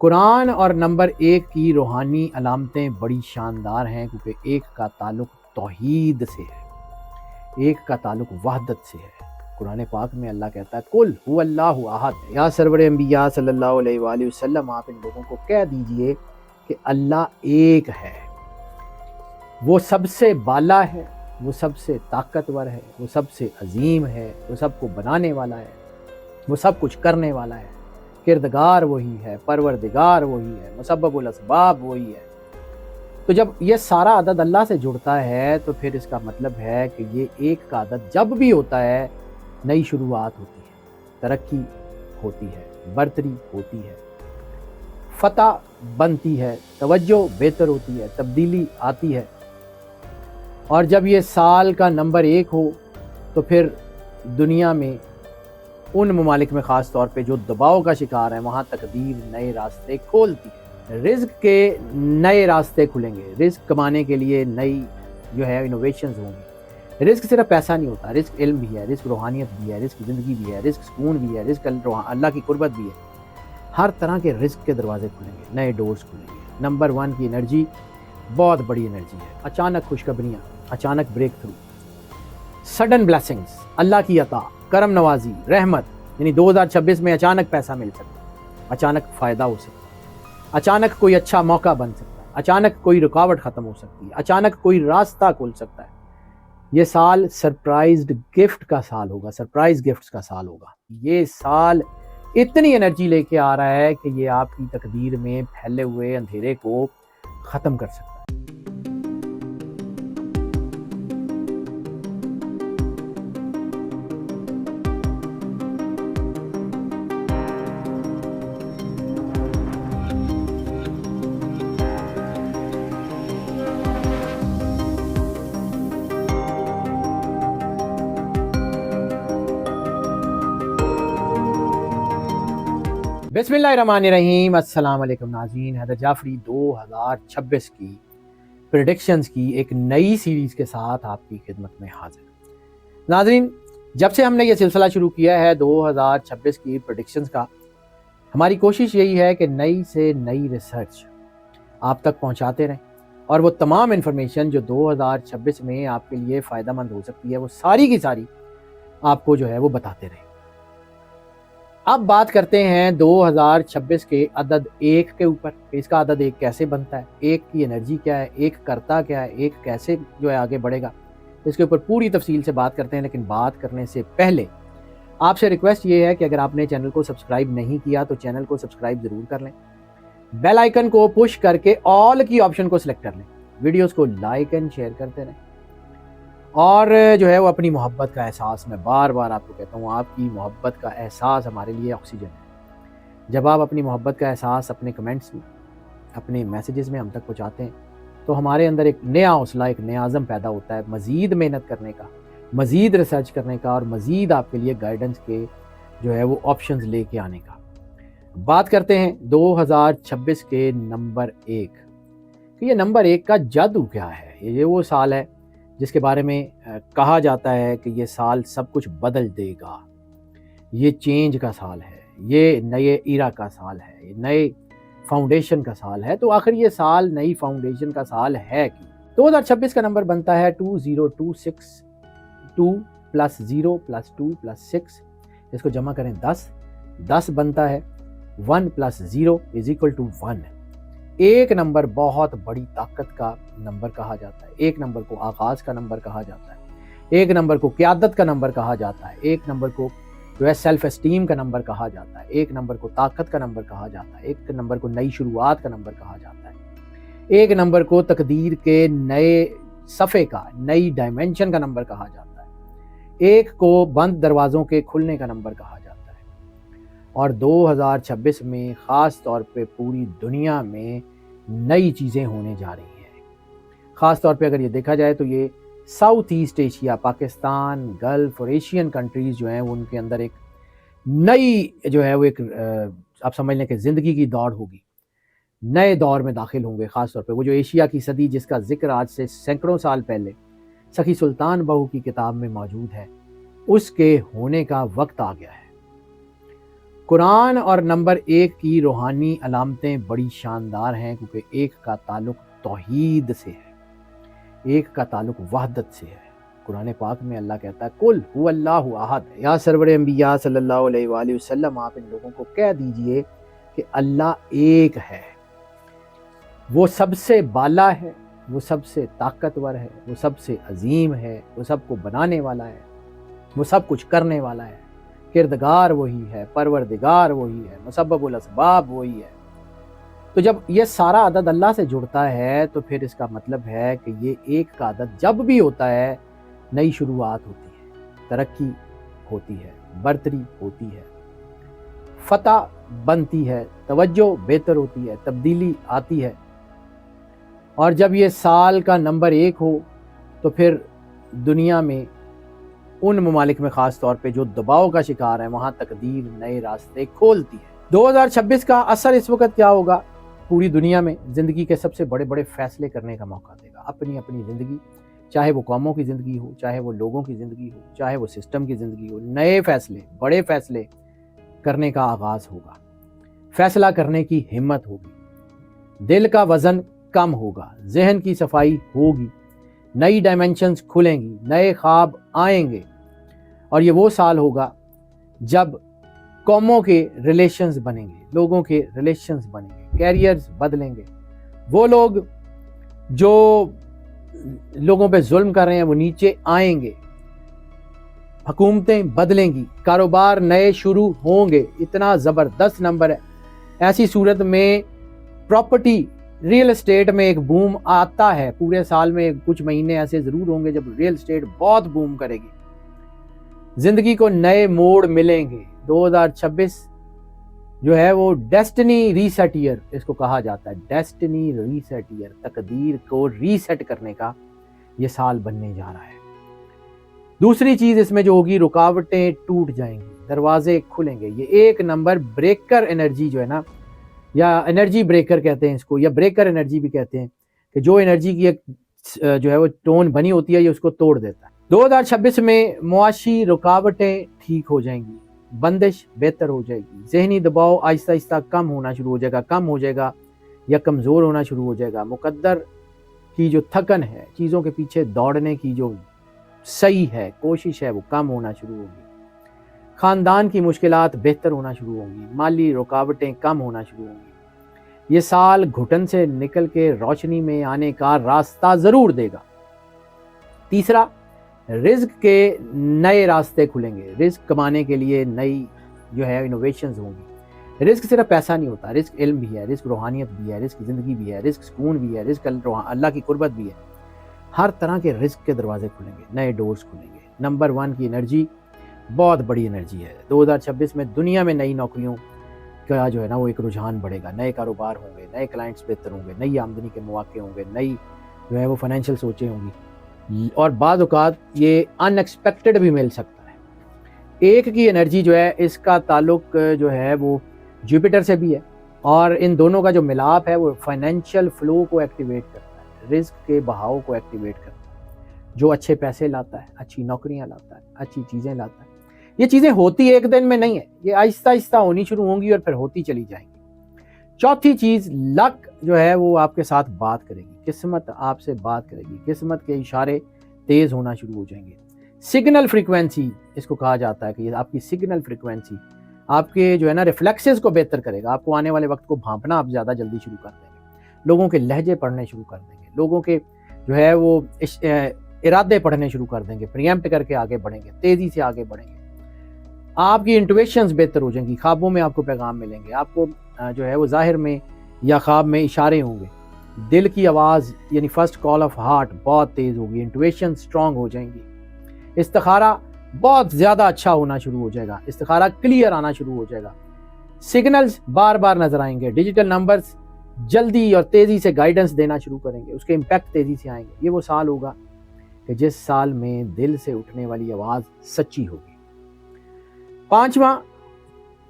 قرآن اور نمبر 1 کی روحانی علامتیں بڑی شاندار ہیں، کیونکہ 1 کا تعلق توحید سے ہے، 1 کا تعلق وحدت سے ہے۔ قرآن پاک میں اللہ کہتا ہے قل هو اللہ احد، یا سرور انبیاء صلی اللہ علیہ وآلہ وسلم آپ ان لوگوں کو کہہ دیجئے کہ اللہ ایک ہے، وہ سب سے بالا ہے، وہ سب سے طاقتور ہے، وہ سب سے عظیم ہے، وہ سب کو بنانے والا ہے، وہ سب کچھ کرنے والا ہے، کردگار وہی ہے، پروردگار وہی ہے، مسبب الاسباب وہی ہے۔ تو جب یہ سارا عدد اللہ سے جڑتا ہے تو پھر اس کا مطلب ہے کہ یہ 1 کا عدد جب بھی ہوتا ہے نئی شروعات ہوتی ہے، ترقی ہوتی ہے، برتری ہوتی ہے، فتح بنتی ہے، توجہ بہتر ہوتی ہے، تبدیلی آتی ہے۔ اور جب یہ سال کا نمبر 1 ہو تو پھر دنیا میں ان ممالک میں خاص طور پہ جو دباؤ کا شکار ہیں وہاں تقدیر نئے راستے کھولتی ہے، رزق کے نئے راستے کھلیں گے، رزق کمانے کے لیے نئی جو ہے انوویشنز ہوں گی۔ رزق صرف پیسہ نہیں ہوتا، رزق علم بھی ہے، رزق روحانیت بھی ہے، رزق زندگی بھی ہے، رزق سکون بھی ہے، رزق اللہ کی قربت بھی ہے۔ ہر طرح کے رزق کے دروازے کھلیں گے، نئے ڈورز کھلیں گے۔ نمبر 1 کی انرجی بہت بڑی انرجی ہے، اچانک خوشخبریاں، اچانک بریک تھرو، سڈن بلیسنگز، اللہ کی عطا، کرم نوازی، رحمت، یعنی 2026 میں اچانک پیسہ مل سکتا ہے، اچانک فائدہ ہو سکتا ہے، اچانک کوئی اچھا موقع بن سکتا ہے، اچانک کوئی رکاوٹ ختم ہو سکتی ہے، اچانک کوئی راستہ کھل سکتا ہے۔ یہ سال سرپرائزڈ گفٹ کا سال ہوگا، سرپرائز گفٹس کا سال ہوگا۔ یہ سال اتنی انرجی لے کے آ رہا ہے کہ یہ آپ کی تقدیر میں پھیلے ہوئے اندھیرے کو ختم کر سکتا ہے۔ بسم اللہ الرحمن الرحیم، السلام علیکم ناظرین۔ حیدر جعفری 2026 کی پریڈکشنز کی ایک نئی سیریز کے ساتھ آپ کی خدمت میں حاضر ہوں۔ ناظرین، جب سے ہم نے یہ سلسلہ شروع کیا ہے 2026 کی پریڈکشنز کا، ہماری کوشش یہی ہے کہ نئی سے نئی ریسرچ آپ تک پہنچاتے رہیں اور وہ تمام انفارمیشن جو 2026 میں آپ کے لیے فائدہ مند ہو سکتی ہے وہ ساری کی ساری آپ کو جو ہے وہ بتاتے رہیں۔ اب بات کرتے ہیں 2026 کے عدد 1 کے اوپر، اس کا عدد 1 کیسے بنتا ہے، 1 کی انرجی کیا ہے، 1 کرتا کیا ہے، 1 کیسے جو ہے آگے بڑھے گا، اس کے اوپر پوری تفصیل سے بات کرتے ہیں۔ لیکن بات کرنے سے پہلے آپ سے ریکویسٹ یہ ہے کہ اگر آپ نے چینل کو سبسکرائب نہیں کیا تو چینل کو سبسکرائب ضرور کر لیں، بیل آئیکن کو پش کر کے آل کی آپشن کو سلیکٹ کر لیں، ویڈیوز کو لائک اینڈ شیئر کرتے رہیں، اور جو ہے وہ اپنی محبت کا احساس، میں بار بار آپ کو کہتا ہوں، آپ کی محبت کا احساس ہمارے لیے آکسیجن ہے۔ جب آپ اپنی محبت کا احساس اپنے کمنٹس میں، اپنے میسیجز میں ہم تک پہنچاتے ہیں تو ہمارے اندر ایک نیا حوصلہ، ایک نیا عزم پیدا ہوتا ہے مزید محنت کرنے کا، مزید ریسرچ کرنے کا، اور مزید آپ کے لیے گائیڈنس کے جو ہے وہ آپشنز لے کے آنے کا۔ بات کرتے ہیں 2026 کے نمبر 1 کہ یہ نمبر 1 کا جادو کیا ہے۔ یہ وہ سال ہے جس کے بارے میں کہا جاتا ہے کہ یہ سال سب کچھ بدل دے گا، یہ چینج کا سال ہے، یہ نئے ایرا کا سال ہے، یہ نئے فاؤنڈیشن کا سال ہے۔ تو آخر یہ سال نئی فاؤنڈیشن کا سال ہے کہ 2026 کا نمبر بنتا ہے 2026، 2 + 0 + 2 + 6، اس کو جمع کریں 10 بنتا ہے، 1 + 0 = 1۔ 1 نمبر بہت بڑی طاقت کا نمبر کہا جاتا ہے، 1 نمبر کو آغاز کا نمبر کہا جاتا ہے، 1 نمبر کو قیادت کا نمبر کہا جاتا ہے، 1 نمبر کو جو ہے سیلف اسٹیم کا نمبر کہا جاتا ہے، 1 نمبر کو طاقت کا نمبر کہا جاتا ہے، 1 نمبر کو نئی شروعات کا نمبر کہا جاتا ہے، 1 نمبر کو تقدیر کے نئے صفحے کا، نئی ڈائمنشن کا نمبر کہا جاتا ہے، 1 کو بند دروازوں کے کھلنے کا نمبر کہا جاتا ہے۔ اور 2026 میں خاص طور پہ پوری دنیا میں نئی چیزیں ہونے جا رہی ہیں۔ خاص طور پہ اگر یہ دیکھا جائے تو یہ south east Asia, Pakistan, gulf اور ایشین کنٹریز جو ہیں ان کے اندر ایک نئی جو ہے وہ ایک آپ سمجھ لیں کہ زندگی کی دوڑ ہوگی، نئے دور میں داخل ہوں گے۔ خاص طور پہ وہ جو ایشیا کی صدی جس کا ذکر آج سے سینکڑوں سال پہلے سخی سلطان بہو کی کتاب میں موجود ہے، اس کے ہونے کا وقت آ گیا ہے۔ قرآن اور نمبر 1 کی روحانی علامتیں بڑی شاندار ہیں، کیونکہ 1 کا تعلق توحید سے ہے، 1 کا تعلق وحدت سے ہے۔ قرآن پاک میں اللہ کہتا ہے قل هو اللہ احد، یا سرور انبیاء صلی اللہ علیہ وآلہ وسلم آپ ان لوگوں کو کہہ دیجئے کہ اللہ ایک ہے، وہ سب سے بالا ہے، وہ سب سے طاقتور ہے، وہ سب سے عظیم ہے، وہ سب کو بنانے والا ہے، وہ سب کچھ کرنے والا ہے، کردگار وہی ہے، پروردگار وہی ہے، مسبب الاسباب وہی ہے۔ تو جب یہ سارا عدد اللہ سے جڑتا ہے تو پھر اس کا مطلب ہے کہ یہ 1 کا عدد جب بھی ہوتا ہے نئی شروعات ہوتی ہے، ترقی ہوتی ہے، برتری ہوتی ہے، فتح بنتی ہے، توجہ بہتر ہوتی ہے، تبدیلی آتی ہے۔ اور جب یہ سال کا نمبر 1 ہو تو پھر دنیا میں ان ممالک میں خاص طور پہ جو دباؤ کا شکار ہیں وہاں تقدیر نئے راستے کھولتی ہے۔ 2026 کا اثر اس وقت کیا ہوگا؟ پوری دنیا میں زندگی کے سب سے بڑے بڑے فیصلے کرنے کا موقع دے گا، اپنی اپنی زندگی، چاہے وہ قوموں کی زندگی ہو، چاہے وہ لوگوں کی زندگی ہو، چاہے وہ سسٹم کی زندگی ہو، نئے فیصلے، بڑے فیصلے کرنے کا آغاز ہوگا، فیصلہ کرنے کی ہمت ہوگی، دل کا وزن کم ہوگا، ذہن کی صفائی ہوگی، نئی ڈائمنشنز کھلیں گی، نئے خواب آئیں گے۔ اور یہ وہ سال ہوگا جب قوموں کے ریلیشنز بنیں گے، لوگوں کے ریلیشنز بنیں گے، کیریئرز بدلیں گے، وہ لوگ جو لوگوں پہ ظلم کر رہے ہیں وہ نیچے آئیں گے، حکومتیں بدلیں گی، کاروبار نئے شروع ہوں گے۔ اتنا زبردست نمبر ہے۔ ایسی صورت میں پراپرٹی، ریل اسٹیٹ میں ایک بوم آتا ہے، پورے سال میں کچھ مہینے ایسے ضرور ہوں گے جب ریل اسٹیٹ بہت بوم کرے گی، زندگی کو نئے موڑ ملیں گے۔ 2026 جو ہے وہ ڈیسٹنی ریسیٹ ایئر اس کو کہا جاتا ہے، ڈیسٹنی ریسیٹ ایئر، تقدیر کو ریسیٹ کرنے کا یہ سال بننے جا رہا ہے۔ دوسری چیز اس میں جو ہوگی، رکاوٹیں ٹوٹ جائیں گی، دروازے کھلیں گے۔ یہ 1 نمبر بریکر انرجی جو ہے نا، یا انرجی بریکر کہتے ہیں اس کو، یا بریکر انرجی بھی کہتے ہیں، کہ جو انرجی کی ایک جو ہے وہ ٹون بنی ہوتی ہے یہ اس کو توڑ دیتا ہے۔ 2026 میں معاشی رکاوٹیں ٹھیک ہو جائیں گی، بندش بہتر ہو جائے گی، ذہنی دباؤ آہستہ آہستہ کم ہونا شروع ہو جائے گا یا کمزور ہونا شروع ہو جائے گا۔ مقدر کی جو تھکن ہے، چیزوں کے پیچھے دوڑنے کی جو صحیح ہے، کوشش ہے، وہ کم ہونا شروع ہوگی۔ خاندان کی مشکلات بہتر ہونا شروع ہوں گی، مالی رکاوٹیں کم ہونا شروع ہوں گی۔ یہ سال گھٹن سے نکل کے روشنی میں آنے کا راستہ ضرور دے گا۔ تیسرا، رزق کے نئے راستے کھلیں گے، رزق کمانے کے لیے نئی جو ہے انوویشنز ہوں گی۔ رزق صرف پیسہ نہیں ہوتا، رزق علم بھی ہے، رزق روحانیت بھی ہے، رزق زندگی بھی ہے، رزق سکون بھی ہے، رزق اللہ کی قربت بھی ہے۔ ہر طرح کے رزق کے دروازے کھلیں گے، نئے ڈورز کھلیں گے۔ نمبر 1 کی انرجی بہت بڑی انرجی ہے۔ 2026 میں دنیا میں نئی نوکریوں کا جو ہے نا وہ ایک رجحان بڑھے گا، نئے کاروبار ہوں گے، نئے کلائنٹس بہتر ہوں گے، نئی آمدنی کے مواقع ہوں گے، نئی جو ہے وہ فائنینشیل سوچیں ہوں گی، اور بعض اوقات یہ ان ایکسپیکٹڈ بھی مل سکتا ہے۔ 1 کی انرجی جو ہے اس کا تعلق جو ہے وہ جوپیٹر سے بھی ہے، اور ان دونوں کا جو ملاپ ہے وہ فائنینشیل فلو کو ایکٹیویٹ کرتا ہے، رزق کے بہاؤ کو ایکٹیویٹ کرتا ہے، جو اچھے پیسے لاتا ہے، اچھی نوکریاں لاتا ہے، اچھی چیزیں لاتا ہے۔ یہ چیزیں ہوتی ایک دن میں نہیں ہے، یہ آہستہ آہستہ ہونی شروع ہوں گی اور پھر ہوتی چلی جائیں گی۔ چوتھی چیز، لک جو ہے وہ آپ کے ساتھ بات کرے گی، قسمت آپ سے بات کرے گی، قسمت کے اشارے تیز ہونا شروع ہو جائیں گے۔ سگنل فریکوینسی اس کو کہا جاتا ہے کہ یہ آپ کی سگنل فریکوینسی آپ کے جو ہے نا ریفلیکسز کو بہتر کرے گا، آپ کو آنے والے وقت کو بھانپنا آپ زیادہ جلدی شروع کر دیں گے، لوگوں کے لہجے پڑھنے شروع کر دیں گے، لوگوں کے جو ہے وہ ارادے پڑھنے شروع کر دیں گے، پریمپٹ کر کے آگے بڑھیں گے، تیزی سے آگے بڑھیں گے۔ آپ کی انٹویشنز بہتر ہو جائیں گی، خوابوں میں آپ کو پیغام ملیں گے، آپ کو جو ہے وہ ظاہر میں یا خواب میں اشارے ہوں گے، دل کی آواز یعنی فرسٹ کال آف ہارٹ بہت تیز ہوگی، انٹویشن سٹرونگ ہو جائیں گی، استخارہ بہت زیادہ اچھا ہونا شروع ہو جائے گا، استخارہ کلیئر آنا شروع ہو جائے گا، سگنلز بار بار نظر آئیں گے، ڈیجیٹل نمبرز جلدی اور تیزی سے گائیڈنس دینا شروع کریں گے، اس کے امپیکٹ تیزی سے آئیں گے۔ یہ وہ سال ہوگا کہ جس سال میں دل سے اٹھنے والی آواز سچی ہوگی۔ 5واں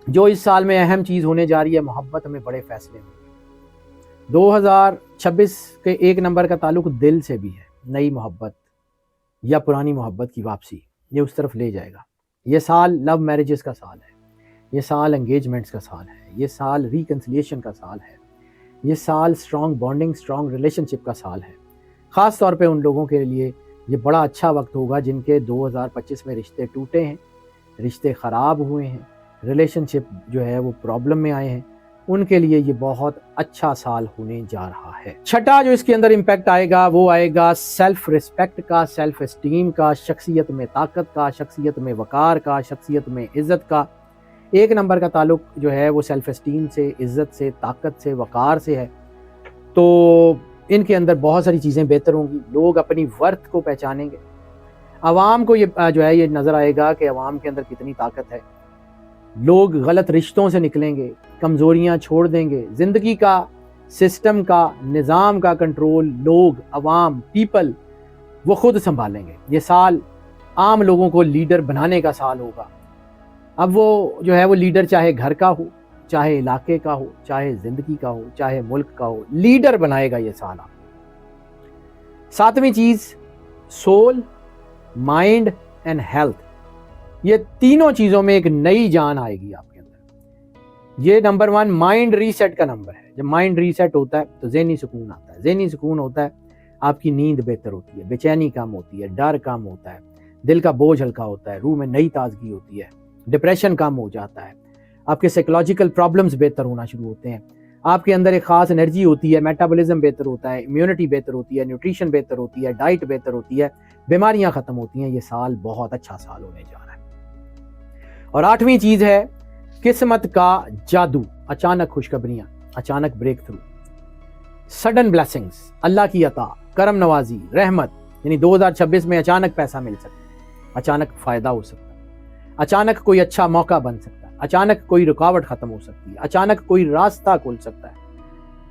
جو اس سال میں اہم چیز ہونے جا رہی ہے، محبت میں بڑے فیصلے ہوں گے۔ 2026 کے 1 نمبر کا تعلق دل سے بھی ہے، نئی محبت یا پرانی محبت کی واپسی، یہ اس طرف لے جائے گا۔ یہ سال لو میرجز کا سال ہے، یہ سال انگیجمنٹس کا سال ہے، یہ سال ریکنسلیشن کا سال ہے، یہ سال سٹرانگ بانڈنگ، سٹرانگ ریلیشن شپ کا سال ہے۔ خاص طور پہ ان لوگوں کے لیے یہ بڑا اچھا وقت ہوگا جن کے 2025 میں رشتے ٹوٹے ہیں، رشتے خراب ہوئے ہیں، ریلیشن شپ جو ہے وہ پرابلم میں آئے ہیں، ان کے لیے یہ بہت اچھا سال ہونے جا رہا ہے۔ چھٹا جو اس کے اندر امپیکٹ آئے گا وہ آئے گا سیلف ریسپیکٹ کا، سیلف اسٹیم کا، شخصیت میں طاقت کا، شخصیت میں وقار کا، شخصیت میں عزت کا۔ 1 نمبر کا تعلق جو ہے وہ سیلف اسٹیم سے، عزت سے، طاقت سے، وقار سے ہے، تو ان کے اندر بہت ساری چیزیں بہتر ہوں گی، لوگ اپنی ورتھ کو پہچانیں گے، عوام کو یہ جو ہے یہ نظر آئے گا کہ عوام کے اندر کتنی طاقت ہے، لوگ غلط رشتوں سے نکلیں گے، کمزوریاں چھوڑ دیں گے، زندگی کا، سسٹم کا، نظام کا کنٹرول لوگ، عوام، پیپل وہ خود سنبھالیں گے۔ یہ سال عام لوگوں کو لیڈر بنانے کا سال ہوگا۔ اب وہ جو ہے وہ لیڈر چاہے گھر کا ہو، چاہے علاقے کا ہو، چاہے زندگی کا ہو، چاہے ملک کا ہو، لیڈر بنائے گا یہ سال آپ۔ 7ویں چیز سول، مائنڈ اینڈ ہیلتھ، یہ تینوں چیزوں میں ایک نئی جان آئے گی آپ کے اندر۔ یہ نمبر 1 مائنڈ ریسیٹ کا نمبر ہے۔ جب مائنڈ ریسیٹ ہوتا ہے تو ذہنی سکون آتا ہے، ذہنی سکون ہوتا ہے آپ کی نیند بہتر ہوتی ہے، بے چینی کم ہوتی ہے، ڈر کم ہوتا ہے، دل کا بوجھ ہلکا ہوتا ہے، روح میں نئی تازگی ہوتی ہے، ڈپریشن کم ہو جاتا ہے، آپ کے سائیکولوجیکل پرابلمز بہتر ہونا شروع ہوتے ہیں، آپ کے اندر ایک خاص انرجی ہوتی ہے، میٹابولزم بہتر ہوتا ہے، امیونٹی بہتر ہوتی ہے، نیوٹریشن بہتر ہوتی ہے، ڈائٹ بہتر ہوتی ہے، بیماریاں ختم ہوتی ہیں۔ یہ سال بہت اچھا سال ہونے جا رہا ہے۔ اور 8ویں چیز ہے قسمت کا جادو، اچانک خوشخبریاں، اچانک بریک تھرو، سڈن بلیسنگز، اللہ کی عطا، کرم نوازی، رحمت، یعنی 2026 میں اچانک پیسہ مل سکتا ہے، اچانک فائدہ ہو سکتا ہے، اچانک کوئی اچھا موقع بن سکتا ہے، اچانک کوئی رکاوٹ ختم ہو سکتی ہے، اچانک کوئی راستہ کھل سکتا ہے۔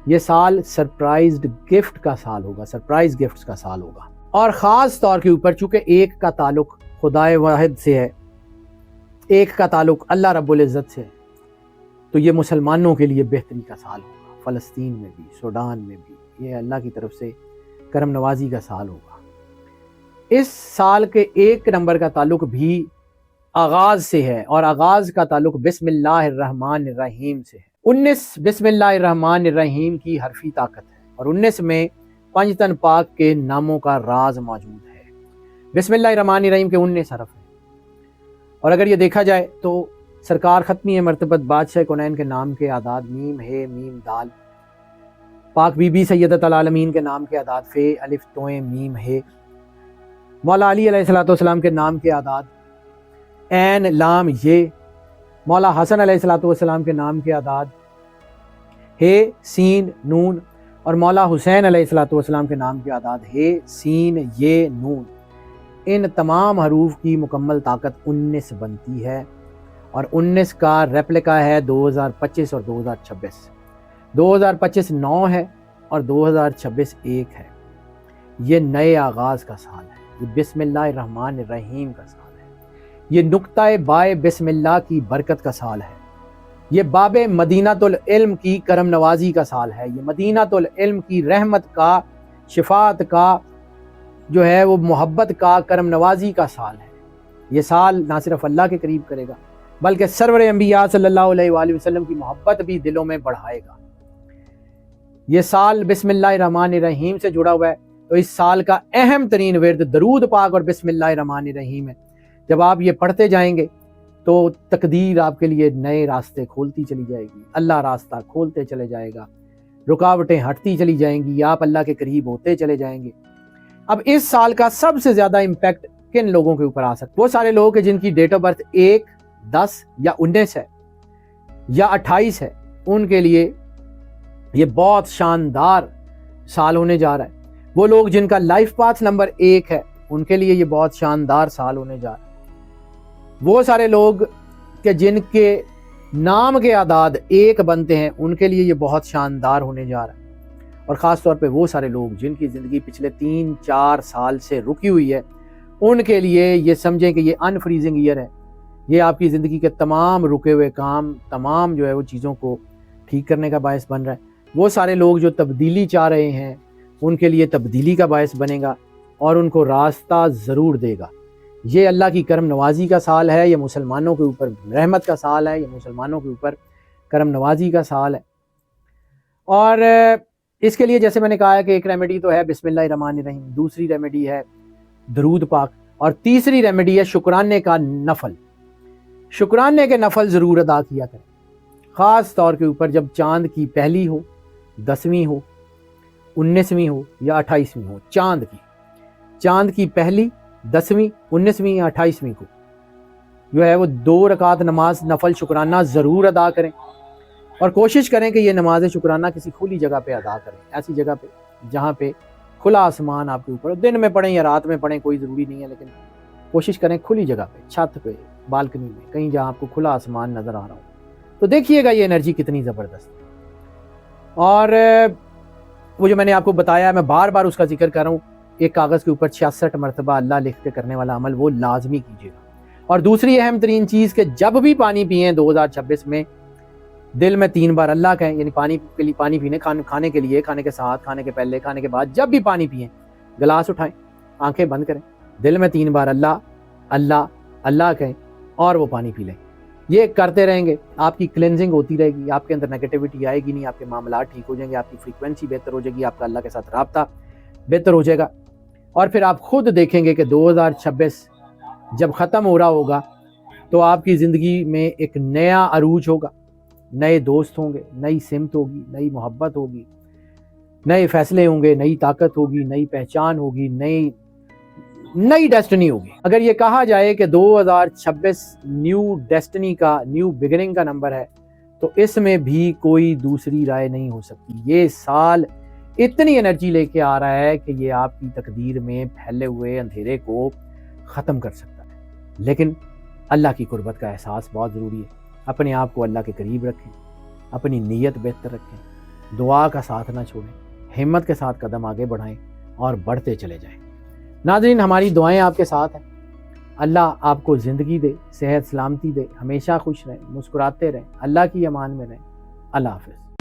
یہ سال سرپرائزڈ گفٹ کا سال ہوگا، سرپرائز گفٹس کا سال ہوگا۔ اور خاص طور کے اوپر چونکہ 1 کا تعلق خدائے واحد سے ہے، 1 کا تعلق اللہ رب العزت سے ہے، تو یہ مسلمانوں کے لیے بہتری کا سال ہوگا۔ فلسطین میں بھی، سوڈان میں بھی یہ اللہ کی طرف سے کرم نوازی کا سال ہوگا۔ اس سال کے 1 نمبر کا تعلق بھی آغاز سے ہے، اور آغاز کا تعلق بسم اللہ الرحمن الرحیم سے ہے۔ 19 بسم اللہ الرحمن الرحیم کی حرفی طاقت ہے، اور 19 میں پنجتن پاک کے ناموں کا راز موجود ہے۔ بسم اللہ الرحمن الرحیم کے 19 حرف ہیں، اور اگر یہ دیکھا جائے تو سرکار ختمی مرتبت بادشاہ کونین کے نام کے اعداد میم ہے، میم دال، پاک بی بی سیدۃ العالمین کے نام کے اعداد فے، الف تویں میم ہے، مولا علی علیہ الصلوۃ والسلام کے نام کے اعداد عین لام یہ، مولا حسن علیہ الصلوۃ والسلام کے نام کے اعداد ہے سین نون، اور مولا حسین علیہ الصلوۃ والسلام کے نام کے اعداد ہے سین یہ نون۔ ان تمام حروف کی مکمل طاقت 19 بنتی ہے، اور 19 کا ریپلیکا ہے 2025 اور 2026۔ 2025 9 ہے اور 2026 1 ہے۔ یہ نئے آغاز کا سال ہے، یہ بسم اللہ الرحمن الرحیم کا سال ہے، یہ نقطۂ بائے بسم اللہ کی برکت کا سال ہے، یہ باب مدینۃ العلم کی کرم نوازی کا سال ہے، یہ مدینۃ العلم کی رحمت کا، شفاعت کا، جو ہے وہ محبت کا، کرم نوازی کا سال ہے۔ یہ سال نہ صرف اللہ کے قریب کرے گا بلکہ سرور انبیاء صلی اللہ علیہ وآلہ وسلم کی محبت بھی دلوں میں بڑھائے گا۔ یہ سال بسم اللہ الرحمن الرحیم سے جڑا ہوا ہے، تو اس سال کا اہم ترین ورد درود پاک اور بسم اللہ الرحمن الرحیم ہے۔ جب آپ یہ پڑھتے جائیں گے تو تقدیر آپ کے لیے نئے راستے کھولتی چلی جائے گی، اللہ راستہ کھولتے چلے جائے گا، رکاوٹیں ہٹتی چلی جائیں گی، آپ اللہ کے قریب ہوتے چلے جائیں گے۔ اب اس سال کا سب سے زیادہ امپیکٹ کن لوگوں کے اوپر آ سکتا ہے؟ وہ سارے لوگ ہیں جن کی ڈیٹ آف برتھ 1، 10 یا 19 ہے یا 28 ہے، ان کے لیے یہ بہت شاندار سال ہونے جا رہا ہے۔ وہ لوگ جن کا لائف پاتھ نمبر 1 ہے، ان کے لیے یہ بہت شاندار سال ہونے جا رہا ہے۔ وہ سارے لوگ کہ جن کے نام کے اعداد 1 بنتے ہیں، ان کے لیے یہ بہت شاندار ہونے جا رہا ہے۔ اور خاص طور پہ وہ سارے لوگ جن کی زندگی پچھلے 3-4 سال سے رکی ہوئی ہے، ان کے لیے یہ سمجھیں کہ یہ انفریزنگ ایئر ہے، یہ آپ کی زندگی کے تمام رکے ہوئے کام، تمام جو ہے وہ چیزوں کو ٹھیک کرنے کا باعث بن رہا ہے۔ وہ سارے لوگ جو تبدیلی چاہ رہے ہیں، ان کے لیے تبدیلی کا باعث بنے گا اور ان کو راستہ ضرور دے گا۔ یہ اللہ کی کرم نوازی کا سال ہے، یہ مسلمانوں کے اوپر رحمت کا سال ہے، یہ مسلمانوں کے اوپر کرم نوازی کا سال ہے۔ اور اس کے لیے جیسے میں نے کہا ہے کہ ایک ریمیڈی تو ہے بسم اللہ الرحمن الرحیم، دوسری ریمیڈی ہے درود پاک، اور تیسری ریمیڈی ہے شکرانے کا نفل۔ شکرانے کے نفل ضرور ادا کیا کریں، خاص طور کے اوپر جب چاند کی پہلی ہو، 10ویں ہو، 19ویں ہو یا 28ویں ہو۔ چاند کی پہلی، 10ویں، 19ویں یا 28ویں کو جو ہے وہ 2 رکعت نماز نفل شکرانہ ضرور ادا کریں، اور کوشش کریں کہ یہ نماز شکرانہ کسی کھلی جگہ پہ ادا کریں، ایسی جگہ پہ جہاں پہ کھلا آسمان آپ کے اوپر، دن میں پڑھیں یا رات میں پڑھیں کوئی ضروری نہیں ہے، لیکن کوشش کریں کھلی جگہ پہ، چھت پہ، بالکنی میں، کہیں جہاں آپ کو کھلا آسمان نظر آ رہا ہو۔ تو دیکھیے گا یہ انرجی کتنی زبردست ہے۔ اور وہ جو میں نے آپ کو بتایا ہے، میں بار بار اس کا ذکر کر رہا ہوں، ایک کاغذ کے اوپر 66 مرتبہ اللہ لکھ کے کرنے والا عمل وہ لازمی کیجیے گا۔ اور دوسری اہم ترین چیز کہ جب بھی پانی پئیں 2026 میں دل میں 3 بار اللہ کہیں، یعنی پانی کے لیے، پانی پینے، کھانے کے لیے، کھانے کے ساتھ، کھانے کے پہلے، کھانے کے بعد، جب بھی پانی پئیں گلاس اٹھائیں، آنکھیں بند کریں، دل میں 3 بار اللہ اللہ اللہ کہیں اور وہ پانی پی لیں۔ یہ کرتے رہیں گے، آپ کی کلینزنگ ہوتی رہے گی، آپ کے اندر نیگیٹیوٹی آئے گی نہیں، آپ کے معاملات ٹھیک ہو جائیں گے، آپ کی فریکوینسی بہتر ہو جائے گی، آپ کا اللہ کے ساتھ رابطہ بہتر ہو جائے گا۔ اور پھر آپ خود دیکھیں گے کہ 2026 جب ختم ہو رہا ہوگا تو آپ کی زندگی میں ایک نیا عروج ہوگا، نئے دوست ہوں گے، نئی سمت ہوگی، نئی محبت ہوگی، نئے فیصلے ہوں گے، نئی طاقت ہوگی، نئی پہچان ہوگی، نئی ڈیسٹنی ہوگی۔ اگر یہ کہا جائے کہ 2026 نیو ڈیسٹنی کا، نیو بگننگ کا نمبر ہے، تو اس میں بھی کوئی دوسری رائے نہیں ہو سکتی۔ یہ سال اتنی انرجی لے کے آ رہا ہے کہ یہ آپ کی تقدیر میں پھیلے ہوئے اندھیرے کو ختم کر سکتا ہے۔ لیکن اللہ کی قربت کا احساس بہت ضروری ہے۔ اپنے آپ کو اللہ کے قریب رکھیں، اپنی نیت بہتر رکھیں، دعا کا ساتھ نہ چھوڑیں، ہمت کے ساتھ قدم آگے بڑھائیں اور بڑھتے چلے جائیں۔ ناظرین، ہماری دعائیں آپ کے ساتھ ہیں۔ اللہ آپ کو زندگی دے، صحت سلامتی دے، ہمیشہ خوش رہیں، مسکراتے رہیں، اللہ کی امان میں رہیں۔ اللہ حافظ۔